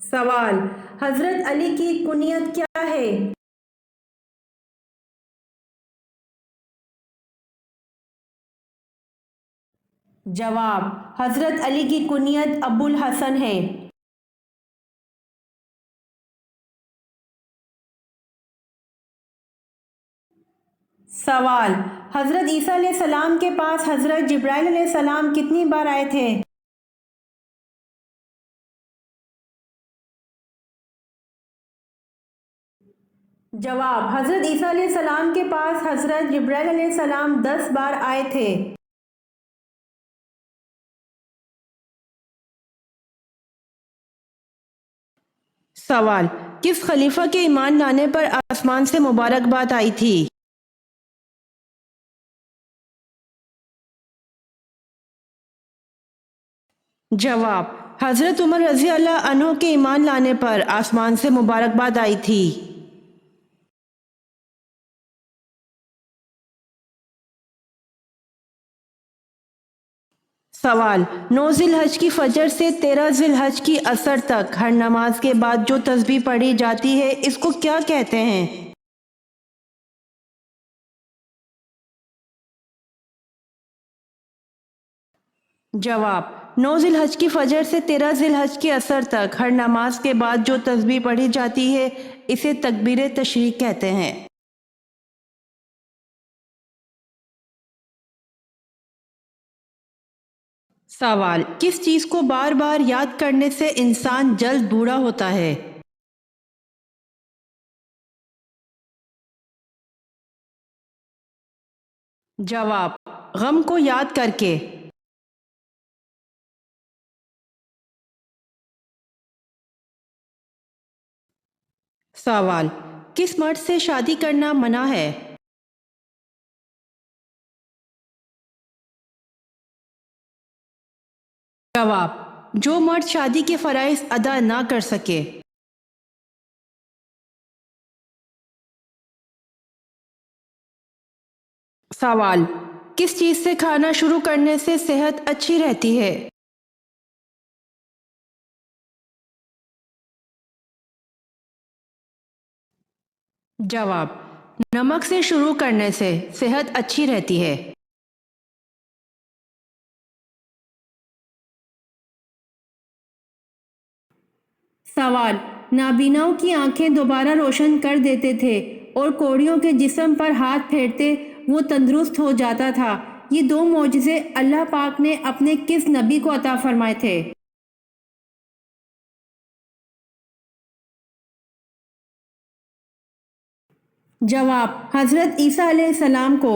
سوال: حضرت علی کی کنیت کیا ہے؟ جواب: حضرت علی کی کنیت ابو الحسن ہے۔ سوال: حضرت عیسیٰ علیہ السلام کے پاس حضرت جبرائیل علیہ السلام کتنی بار آئے تھے؟ جواب: حضرت عیسیٰ علیہ السلام کے پاس حضرت جبرائیل علیہ السلام 10 بار آئے تھے۔ سوال: کس خلیفہ کے ایمان لانے پر آسمان سے مبارکباد آئی تھی؟ جواب: حضرت عمر رضی اللہ عنہ کے ایمان لانے پر آسمان سے مبارکباد آئی تھی۔ سوال: 9 ذی الحج کی فجر سے 13 ذی الحج کی عصر تک ہر نماز کے بعد جو تسبیح پڑھی جاتی ہے اس کو کیا کہتے ہیں؟ جواب: 9 ذی الحج کی فجر سے 13 ذی الحج کی عصر تک ہر نماز کے بعد جو تسبیح پڑھی جاتی ہے اسے تکبیر تشریق کہتے ہیں۔ سوال: کس چیز کو بار بار یاد کرنے سے انسان جلد بوڑھا ہوتا ہے؟ جواب: غم کو یاد کر کے۔ سوال: کس مرد سے شادی کرنا منع ہے؟ جواب: جو مرد شادی کے فرائض ادا نہ کر سکے۔ سوال: کس چیز سے کھانا شروع کرنے سے صحت اچھی رہتی ہے؟ جواب: نمک سے شروع کرنے سے صحت اچھی رہتی ہے۔ سوال: نابیناؤں کی آنکھیں دوبارہ روشن کر دیتے تھے اور کوڑیوں کے جسم پر ہاتھ پھیرتے وہ تندرست ہو جاتا تھا، یہ 2 معجزے اللہ پاک نے اپنے کس نبی کو عطا فرمائے تھے؟ جواب: حضرت عیسیٰ علیہ السلام کو۔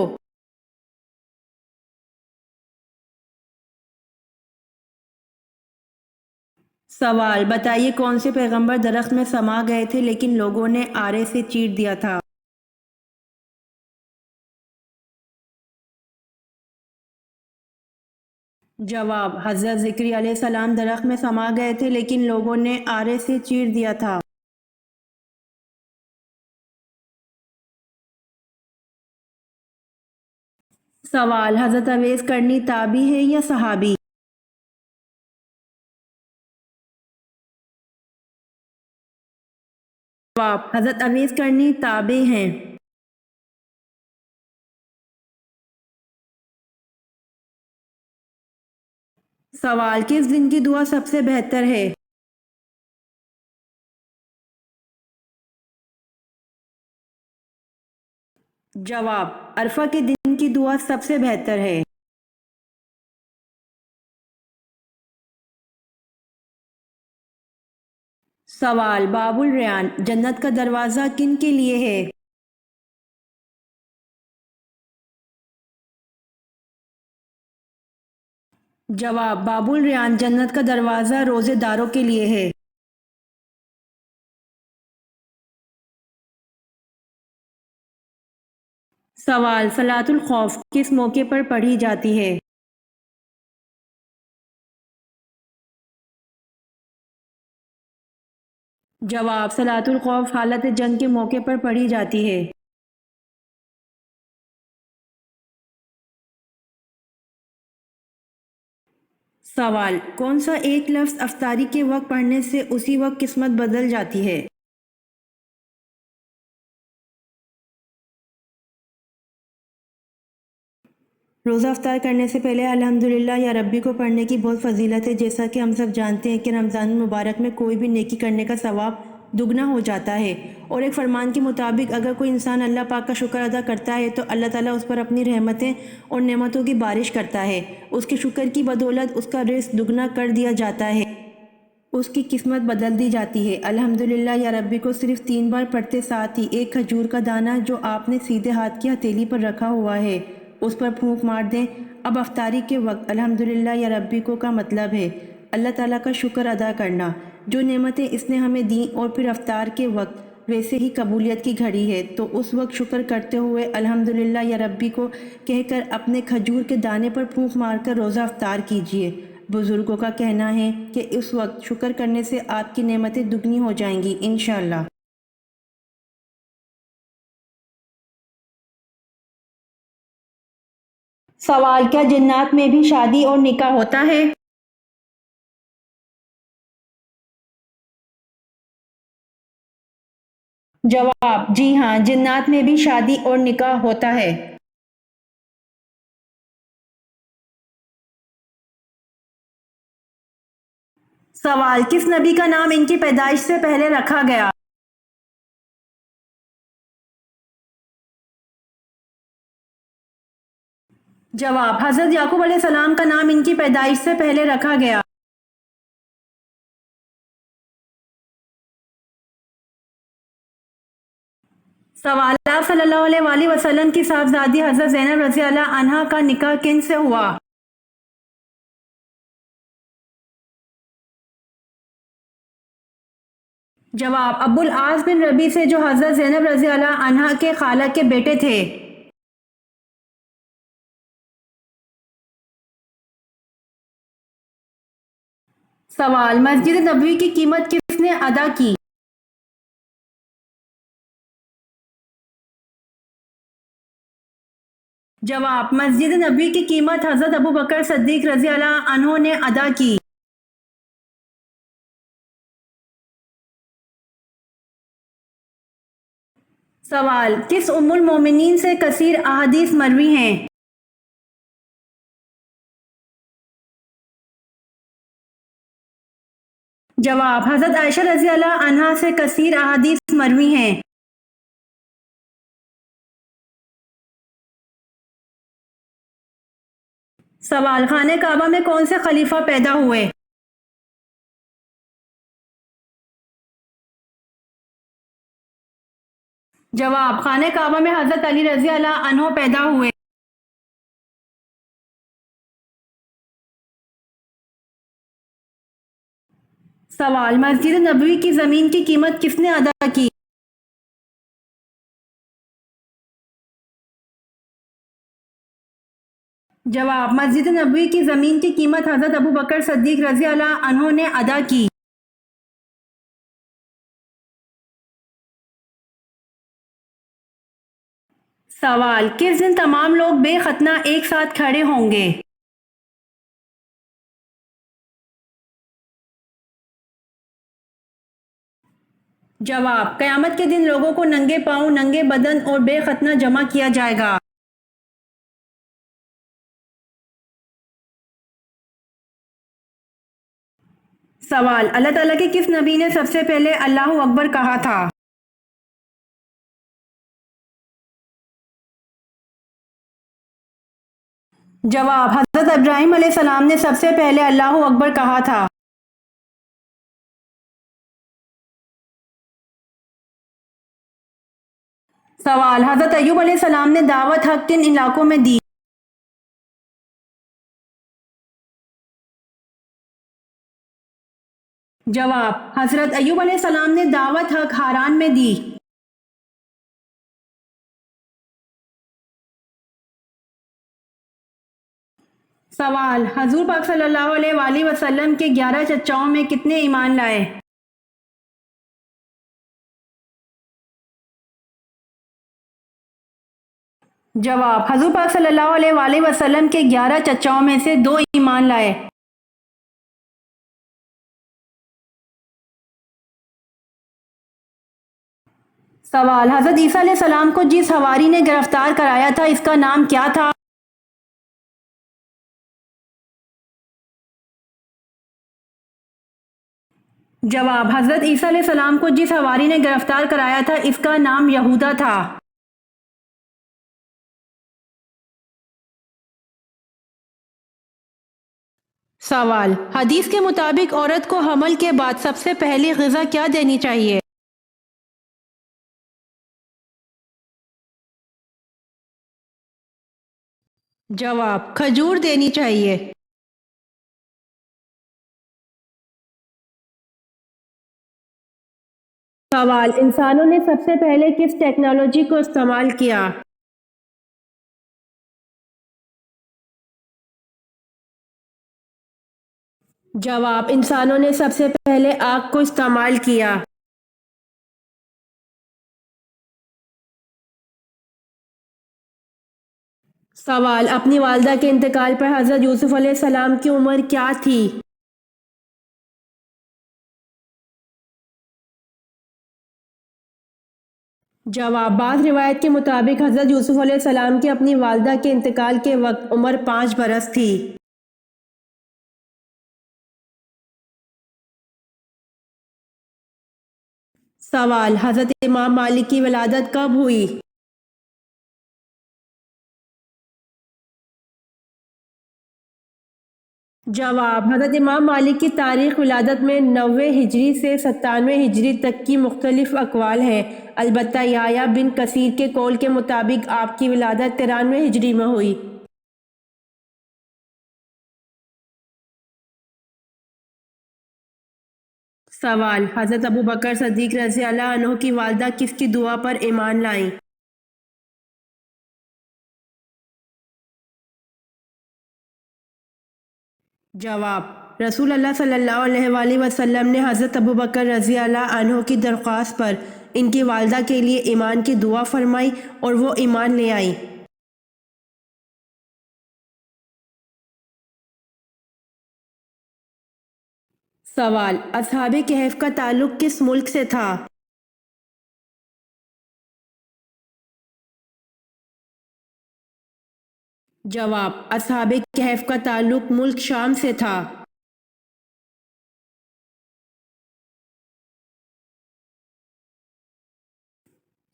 سوال: بتائیے کون سے پیغمبر درخت میں سما گئے تھے لیکن لوگوں نے آرے سے چیر دیا تھا؟ جواب: حضرت زکریا علیہ السلام درخت میں سما گئے تھے لیکن لوگوں نے آرے سے چیر دیا تھا۔ سوال: حضرت اویس کرنی تابعی ہے یا صحابی؟ جواب: حضرت اویس کرنی تابعی ہیں۔ سوال: کس دن کی دعا سب سے بہتر ہے؟ جواب: عرفہ کے دن کی دعا سب سے بہتر ہے۔ سوال: باب الریان جنت کا دروازہ کن کے لیے ہے؟ جواب: باب الریان جنت کا دروازہ روزے داروں کے لیے ہے۔ سوال: صلاۃ الخوف کس موقع پر پڑھی جاتی ہے؟ جواب: صلاۃ الخوف حالت جنگ کے موقع پر پڑھی جاتی ہے۔ سوال: کون سا ایک لفظ افطاری کے وقت پڑھنے سے اسی وقت قسمت بدل جاتی ہے؟ روزہ افطار کرنے سے پہلے الحمدللہ یا ربی کو پڑھنے کی بہت فضیلت ہے، جیسا کہ ہم سب جانتے ہیں کہ رمضان المبارک میں کوئی بھی نیکی کرنے کا ثواب دگنا ہو جاتا ہے، اور ایک فرمان کے مطابق اگر کوئی انسان اللہ پاک کا شکر ادا کرتا ہے تو اللہ تعالیٰ اس پر اپنی رحمتیں اور نعمتوں کی بارش کرتا ہے، اس کے شکر کی بدولت اس کا رزق دگنا کر دیا جاتا ہے، اس کی قسمت بدل دی جاتی ہے۔ الحمدللہ یا ربی کو صرف 3 بار پڑھتے ساتھ ہی ایک کھجور کا دانہ جو آپ نے سیدھے ہاتھ کی ہتھیلی پر رکھا ہوا ہے اس پر پھونک مار دیں۔ اب افطاری کے وقت الحمدللہ یا ربی کو کا مطلب ہے اللہ تعالیٰ کا شکر ادا کرنا، جو نعمتیں اس نے ہمیں دیں، اور پھر افطار کے وقت ویسے ہی قبولیت کی گھڑی ہے تو اس وقت شکر کرتے ہوئے الحمدللہ یا ربی کو کہہ کر اپنے کھجور کے دانے پر پھونک مار کر روزہ افطار کیجیے۔ بزرگوں کا کہنا ہے کہ اس وقت شکر کرنے سے آپ کی نعمتیں دگنی ہو جائیں گی انشاءاللہ۔ سوال: کیا جنات میں بھی شادی اور نکاح ہوتا ہے؟ جواب: جی ہاں، جنات میں بھی شادی اور نکاح ہوتا ہے۔ سوال: کس نبی کا نام ان کی پیدائش سے پہلے رکھا گیا؟ جواب: حضرت یعقوب علیہ السلام کا نام ان کی پیدائش سے پہلے رکھا گیا۔ سوال: آپ صلی اللہ علیہ وآلہ وسلم کی صاحبزادی حضرت زینب رضی اللہ عنہا کا نکاح کن سے ہوا؟ جواب: ابو العاص بن ربیع سے، جو حضرت زینب رضی اللہ عنہا کے خالہ کے بیٹے تھے۔ سوال: مسجد نبوی کی قیمت کس نے ادا کی؟ جواب: مسجد نبوی کی قیمت حضرت ابو بکر صدیق رضی اللہ عنہ نے ادا کی۔ سوال: کس ام المومنین سے کثیر احادیث مروی ہیں؟ جواب: حضرت عائشہ رضی اللہ عنہا سے کثیر احادیث مروی ہیں۔ سوال: خانہ کعبہ میں کون سے خلیفہ پیدا ہوئے؟ جواب: خانہ کعبہ میں حضرت علی رضی اللہ عنہ پیدا ہوئے۔ سوال: مسجد نبوی کی زمین کی قیمت کس نے ادا کی؟ جواب: مسجد نبوی کی زمین کی قیمت حضرت ابو بکر صدیق رضی اللہ عنہ نے ادا کی۔ سوال: کس دن تمام لوگ بے ختنہ ایک ساتھ کھڑے ہوں گے؟ جواب: قیامت کے دن لوگوں کو ننگے پاؤں، ننگے بدن اور بے ختنہ جمع کیا جائے گا۔ سوال: اللہ تعالیٰ کے کس نبی نے سب سے پہلے اللہ اکبر کہا تھا؟ جواب: حضرت ابراہیم علیہ السلام نے سب سے پہلے اللہ اکبر کہا تھا۔ سوال: حضرت ایوب علیہ السلام نے دعوت حق کن علاقوں میں دی؟ جواب: حضرت ایوب علیہ السلام نے دعوت حق ہاران میں دی۔ سوال: حضور پاک صلی اللہ علیہ وآلہ وسلم کے 11 چچاؤں میں کتنے ایمان لائے؟ جواب: حضور پاک صلی اللہ علیہ وآلہ وسلم کے 11 چچاؤں میں سے 2 ایمان لائے۔ سوال: حضرت عیسیٰ علیہ السلام کو جس حواری نے گرفتار کرایا تھا اس کا نام کیا تھا؟ جواب: حضرت عیسیٰ علیہ السلام کو جس حواری نے گرفتار کرایا تھا اس کا نام یہودا تھا۔ سوال: حدیث کے مطابق عورت کو حمل کے بعد سب سے پہلی غذا کیا دینی چاہیے؟ جواب: کھجور دینی چاہیے۔ سوال: انسانوں نے سب سے پہلے کس ٹیکنالوجی کو استعمال کیا؟ جواب: انسانوں نے سب سے پہلے آگ کو استعمال کیا۔ سوال: اپنی والدہ کے انتقال پر حضرت یوسف علیہ السلام کی عمر کیا تھی؟ جواب: بعض روایت کے مطابق حضرت یوسف علیہ السلام کی اپنی والدہ کے انتقال کے وقت عمر 5 برس تھی۔ سوال: حضرت امام مالک کی ولادت کب ہوئی؟ جواب: حضرت امام مالک کی تاریخ ولادت میں 90 ہجری سے 97 ہجری تک کی مختلف اقوال ہیں، البتہ یحییٰ بن کثیر کے قول کے مطابق آپ کی ولادت 93 ہجری میں ہوئی۔ سوال: حضرت ابوبکر صدیق رضی اللہ عنہ کی والدہ کس کی دعا پر ایمان لائیں؟ جواب: رسول اللہ صلی اللہ علیہ وآلہ وسلم نے حضرت ابوبکر رضی اللہ عنہ کی درخواست پر ان کی والدہ کے لیے ایمان کی دعا فرمائی اور وہ ایمان لے آئیں۔ سوال: اصحاب کہف کا تعلق کس ملک سے تھا؟ جواب: اصحاب کہف کا تعلق ملک شام سے تھا۔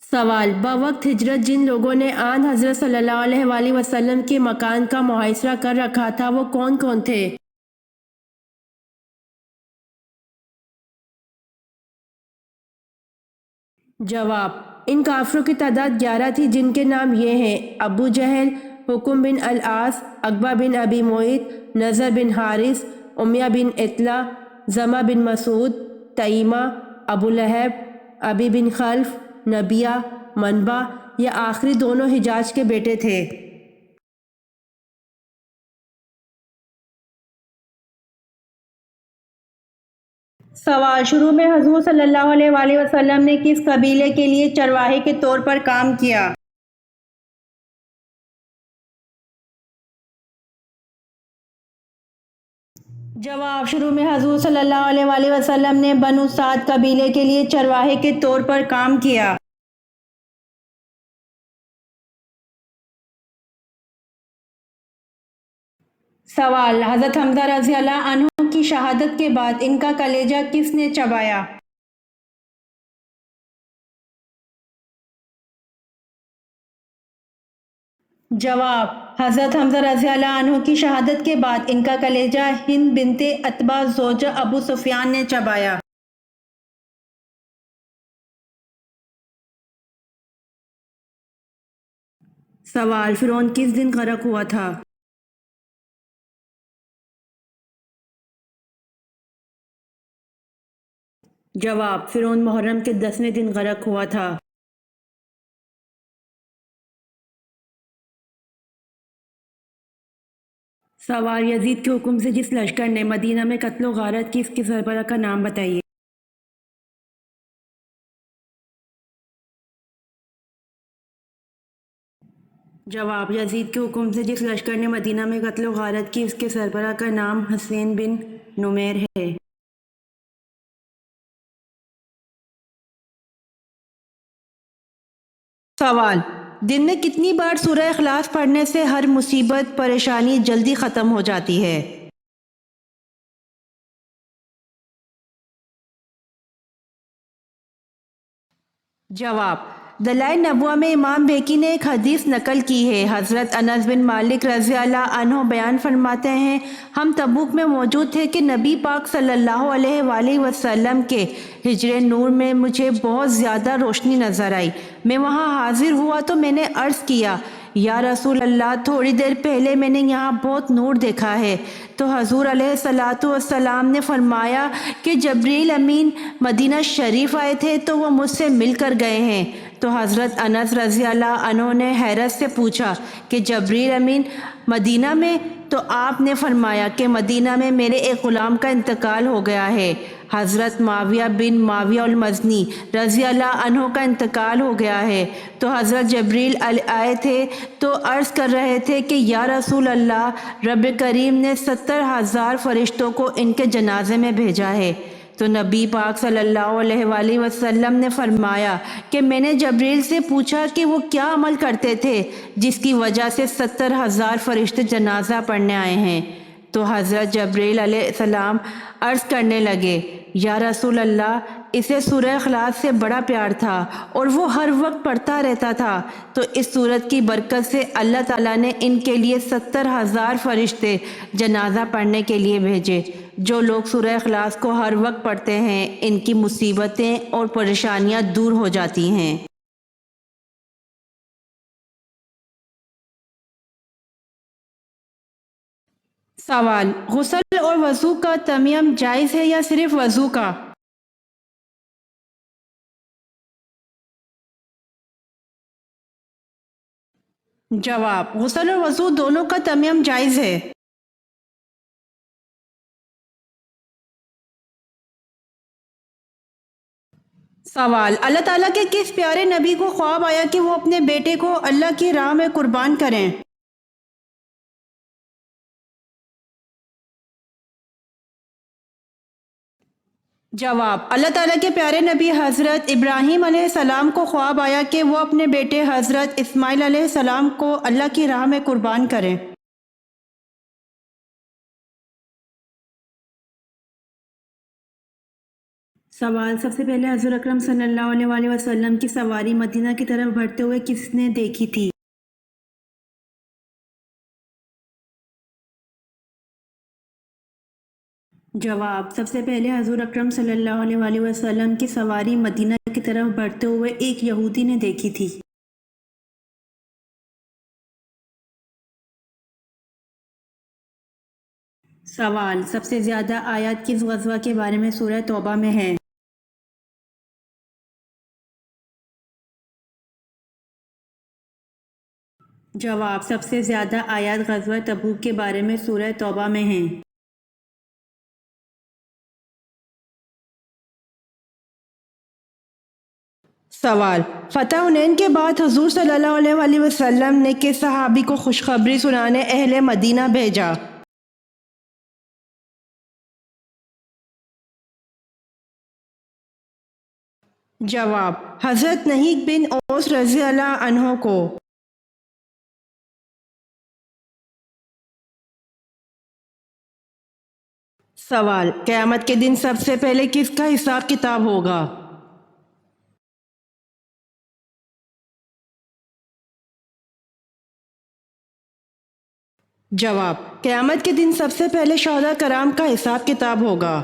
سوال: بوقت ہجرت جن لوگوں نے آن حضرت صلی اللہ علیہ وآلہ وسلم کے مکان کا محاصرہ کر رکھا تھا وہ کون کون تھے؟ جواب: ان کافروں کی تعداد 11 تھی جن کے نام یہ ہیں: ابو جہل، حکم بن العاص، عقبہ بن ابی معیط، نضر بن حارث، امیہ بن اطلع، زمہ بن مسعود، تیمہ، ابو لہب، ابی بن خلف، نبیہ، منبع۔ یہ آخری دونوں حجاج کے بیٹے تھے۔ سوال: شروع میں حضور صلی اللہ علیہ وآلہ وسلم نے کس قبیلے کے لیے چرواہے کے طور پر کام کیا؟ جواب: شروع میں حضور صلی اللہ علیہ وآلہ وسلم نے بنو سعد قبیلے کے لیے چرواہے کے طور پر کام کیا۔ سوال: حضرت حمزہ رضی اللہ عنہ کی شہادت کے بعد ان کا کلیجہ کس نے چبایا؟ جواب: حضرت حمزہ رضی اللہ عنہ کی شہادت کے بعد ان کا کلیجہ ہند بنت عتبہ زوجہ ابو سفیان نے چبایا۔ سوال: فرعون کس دن غرق ہوا تھا؟ جواب: فرعون محرم کے 10ویں دن غرق ہوا تھا۔ سوال: یزید کے حکم سے جس لشکر نے مدینہ میں قتل و غارت کی اس کے سربراہ کا نام بتائیے۔ جواب: یزید کے حکم سے جس لشکر نے مدینہ میں قتل و غارت کی اس کے سربراہ کا نام حسین بن نمیر ہے۔ سوال: دن میں کتنی بار سورہ اخلاص پڑھنے سے ہر مصیبت پریشانی جلدی ختم ہو جاتی ہے؟ جواب: دلائل نبوہ میں امام بیکی نے ایک حدیث نقل کی ہے۔ حضرت انس بن مالک رضی اللہ عنہ بیان فرماتے ہیں، ہم تبوک میں موجود تھے کہ نبی پاک صلی اللہ علیہ وآلہ وسلم کے حجر نور میں مجھے بہت زیادہ روشنی نظر آئی۔ میں وہاں حاضر ہوا تو میں نے عرض کیا، یا رسول اللہ، تھوڑی دیر پہلے میں نے یہاں بہت نور دیکھا ہے۔ تو حضور علیہ الصلاۃ والسلام نے فرمایا کہ جبریل امین مدینہ شریف آئے تھے تو وہ مجھ سے مل کر گئے ہیں۔ تو حضرت انس رضی اللہ عنہ نے حیرت سے پوچھا کہ جبریل امین مدینہ میں؟ تو آپ نے فرمایا کہ مدینہ میں میرے ایک غلام کا انتقال ہو گیا ہے۔ حضرت معاویہ بن معاویہ المزنی رضی اللہ عنہ کا انتقال ہو گیا ہے۔ تو حضرت جبریل آئے تھے تو عرض کر رہے تھے کہ یا رسول اللہ، رب کریم نے 70,000 فرشتوں کو ان کے جنازے میں بھیجا ہے۔ تو نبی پاک صلی اللہ علیہ وآلہ وسلم نے فرمایا کہ میں نے جبریل سے پوچھا کہ وہ کیا عمل کرتے تھے جس کی وجہ سے 70,000 فرشتے جنازہ پڑھنے آئے ہیں؟ تو حضرت جبریل علیہ السلام عرض کرنے لگے، یا رسول اللہ، اسے سورہ اخلاص سے بڑا پیار تھا اور وہ ہر وقت پڑھتا رہتا تھا، تو اس سورت کی برکت سے اللہ تعالیٰ نے ان کے لیے 70,000 فرشتے جنازہ پڑھنے کے لیے بھیجے۔ جو لوگ سورہ اخلاص کو ہر وقت پڑھتے ہیں ان کی مصیبتیں اور پریشانیاں دور ہو جاتی ہیں۔ سوال: غسل اور وضو کا تیمم جائز ہے یا صرف وضو کا؟ جواب: غسل اور وضو دونوں کا تیمم جائز ہے۔ سوال: اللہ تعالیٰ کے کس پیارے نبی کو خواب آیا کہ وہ اپنے بیٹے کو اللہ کی راہ میں قربان کریں؟ جواب: اللہ تعالیٰ کے پیارے نبی حضرت ابراہیم علیہ السلام کو خواب آیا کہ وہ اپنے بیٹے حضرت اسماعیل علیہ السلام کو اللہ کی راہ میں قربان کریں۔ سوال: سب سے پہلے حضور اکرم صلی اللہ علیہ وآلہ وسلم کی سواری مدینہ کی طرف بڑھتے ہوئے کس نے دیکھی تھی؟ جواب: سب سے پہلے حضور اکرم صلی اللہ علیہ وآلہ وسلم کی سواری مدینہ کی طرف بڑھتے ہوئے ایک یہودی نے دیکھی تھی۔ سوال: سب سے زیادہ آیات کس غزوہ کے بارے میں سورہ توبہ میں ہے؟ جواب: سب سے زیادہ آیات غزوہ تبوک کے بارے میں سورہ توبہ میں ہیں۔ سوال: فتح حنین کے بعد حضور صلی اللہ علیہ وآلہ وسلم نے کس صحابی کو خوشخبری سنانے اہل مدینہ بھیجا؟ جواب: حضرت نہیک بن اوس رضی اللہ عنہ کو۔ سوال: قیامت کے دن سب سے پہلے کس کا حساب کتاب ہوگا؟ جواب: قیامت کے دن سب سے پہلے شہداء کرام کا حساب کتاب ہوگا۔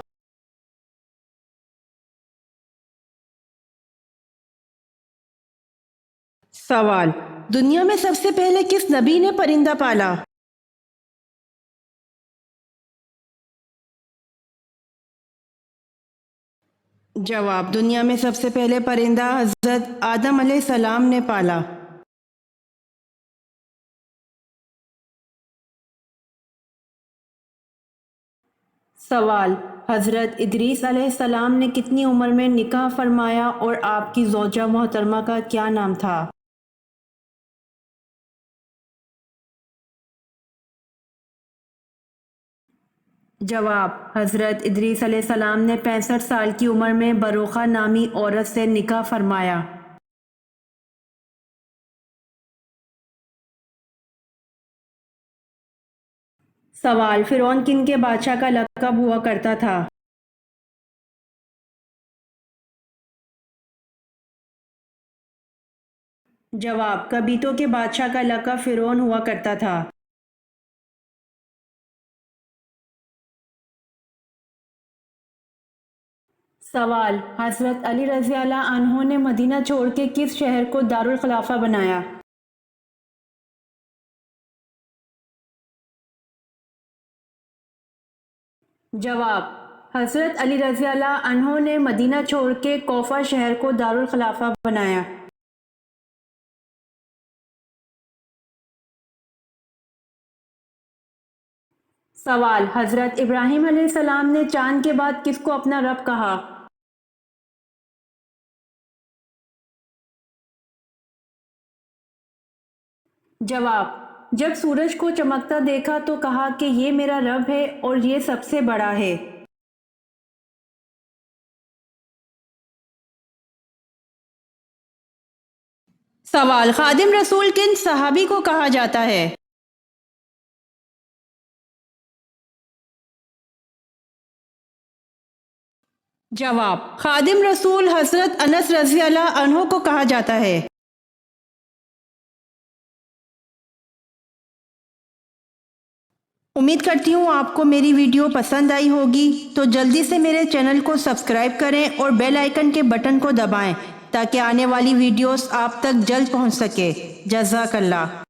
سوال: دنیا میں سب سے پہلے کس نبی نے پرندہ پالا؟ جواب: دنیا میں سب سے پہلے پرندہ حضرت آدم علیہ السلام نے پالا۔ سوال: حضرت ادریس علیہ السلام نے کتنی عمر میں نکاح فرمایا اور آپ کی زوجہ محترمہ کا کیا نام تھا؟ جواب: حضرت ادریس علیہ السلام نے 65 سال کی عمر میں بروخہ نامی عورت سے نکاح فرمایا۔ سوال، فرعون کن کے بادشاہ کا لقب ہوا کرتا تھا؟ جواب، قبیطوں کے بادشاہ کا لقب فرعون ہوا کرتا تھا۔ سوال، حضرت علی رضی اللہ عنہ نے مدینہ چھوڑ کے کس شہر کو دارالخلافہ بنایا؟ جواب، حضرت علی رضی اللہ عنہ نے مدینہ چھوڑ کے کوفہ شہر کو دارالخلافہ بنایا۔ سوال، حضرت ابراہیم علیہ السلام نے چاند کے بعد کس کو اپنا رب کہا؟ جواب، جب سورج کو چمکتا دیکھا تو کہا کہ یہ میرا رب ہے اور یہ سب سے بڑا ہے۔ سوال، خادم رسول کن صحابی کو کہا جاتا ہے؟ جواب، خادم رسول حضرت انس رضی اللہ عنہ کو کہا جاتا ہے۔ امید کرتی ہوں آپ کو میری ویڈیو پسند آئی ہوگی، تو جلدی سے میرے چینل کو سبسکرائب کریں اور بیل آئیکن کے بٹن کو دبائیں تاکہ آنے والی ویڈیوز آپ تک جلد پہنچ سکے۔ جزاک اللہ۔